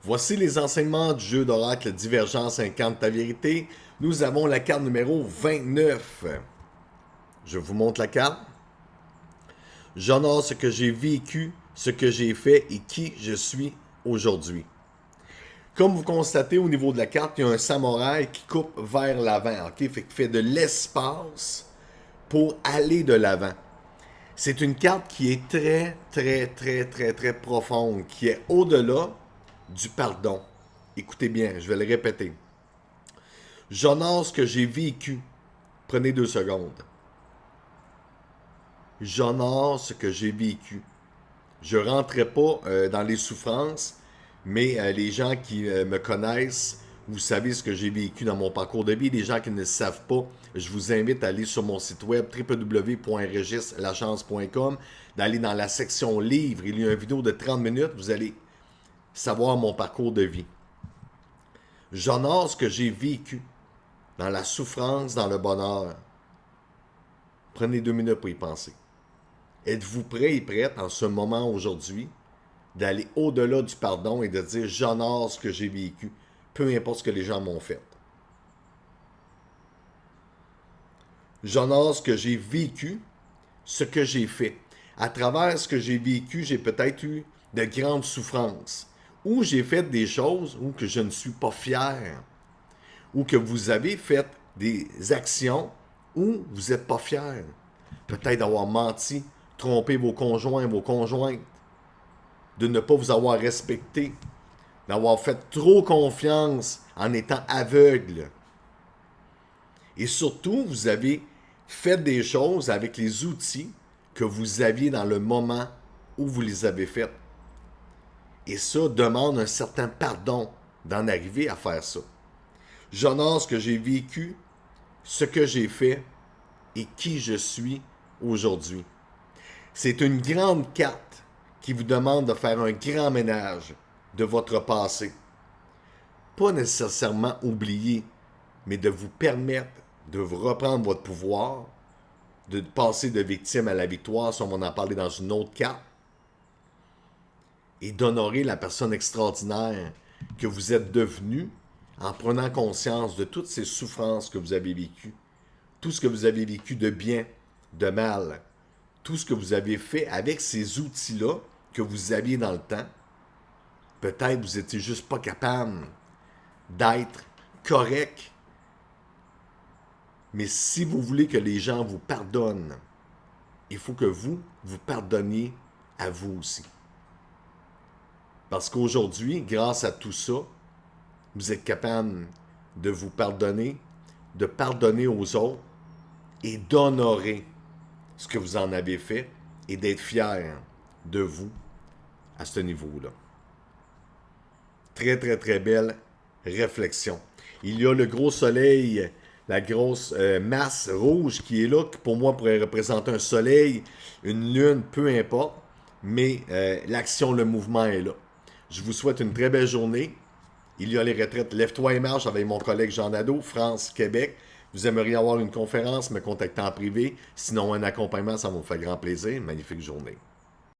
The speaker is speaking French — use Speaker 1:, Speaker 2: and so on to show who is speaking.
Speaker 1: Voici les enseignements du jeu d'oracle Divergence incarne ta vérité. Nous avons la carte numéro 29. Je vous montre la carte. J'honore ce que j'ai vécu, ce que j'ai fait et qui je suis aujourd'hui. Comme vous constatez au niveau de la carte, il y a un samouraï qui coupe vers l'avant, ok? Fait qu'il fait de l'espace pour aller de l'avant. C'est une carte qui est très profonde, qui est au-delà du pardon. Écoutez bien, je vais le répéter. J'honore ce que j'ai vécu. Prenez 2 secondes. J'honore ce que j'ai vécu. Je ne rentrerai pas dans les souffrances, mais les gens qui me connaissent, vous savez ce que j'ai vécu dans mon parcours de vie. Les gens qui ne le savent pas, je vous invite à aller sur mon site web www.regislachance.com, d'aller dans la section livres. Il y a une vidéo de 30 minutes, vous allez savoir mon parcours de vie. J'honore ce que j'ai vécu dans la souffrance, dans le bonheur. Prenez 2 minutes pour y penser. Êtes-vous prêt et prête en ce moment aujourd'hui d'aller au-delà du pardon et de dire j'honore ce que j'ai vécu, peu importe ce que les gens m'ont fait. J'honore ce que j'ai vécu, ce que j'ai fait. À travers ce que j'ai vécu, j'ai peut-être eu de grandes souffrances, ou j'ai fait des choses où que je ne suis pas fier, ou que vous avez fait des actions où vous n'êtes pas fier. Peut-être d'avoir menti, trompé vos conjoints, vos conjointes, de ne pas vous avoir respecté, d'avoir fait trop confiance en étant aveugle. Et surtout, vous avez fait des choses avec les outils que vous aviez dans le moment où vous les avez faites. Et ça demande un certain pardon d'en arriver à faire ça. J'honore ce que j'ai vécu, ce que j'ai fait et qui je suis aujourd'hui. C'est une grande carte qui vous demande de faire un grand ménage de votre passé. Pas nécessairement oublier, mais de vous permettre de vous reprendre votre pouvoir, de passer de victime à la victoire, si on va en parler dans une autre carte, et d'honorer la personne extraordinaire que vous êtes devenu en prenant conscience de toutes ces souffrances que vous avez vécues, tout ce que vous avez vécu de bien, de mal, tout ce que vous avez fait avec ces outils-là que vous aviez dans le temps. Peut-être vous n'étiez juste pas capable d'être correct. Mais si vous voulez que les gens vous pardonnent, il faut que vous pardonniez à vous aussi. Parce qu'aujourd'hui, grâce à tout ça, vous êtes capable de vous pardonner, de pardonner aux autres et d'honorer ce que vous en avez fait et d'être fier de vous à ce niveau-là. Très belle réflexion. Il y a le gros soleil, la grosse masse rouge qui est là, qui pour moi pourrait représenter un soleil, une lune, peu importe, mais l'action, le mouvement est là. Je vous souhaite une très belle journée. Il y a les retraites Lève-toi et marche avec mon collègue Jean Nadeau, France, Québec. Vous aimeriez avoir une conférence, me contacter en privé. Sinon, un accompagnement, ça va vous faire grand plaisir. Magnifique journée.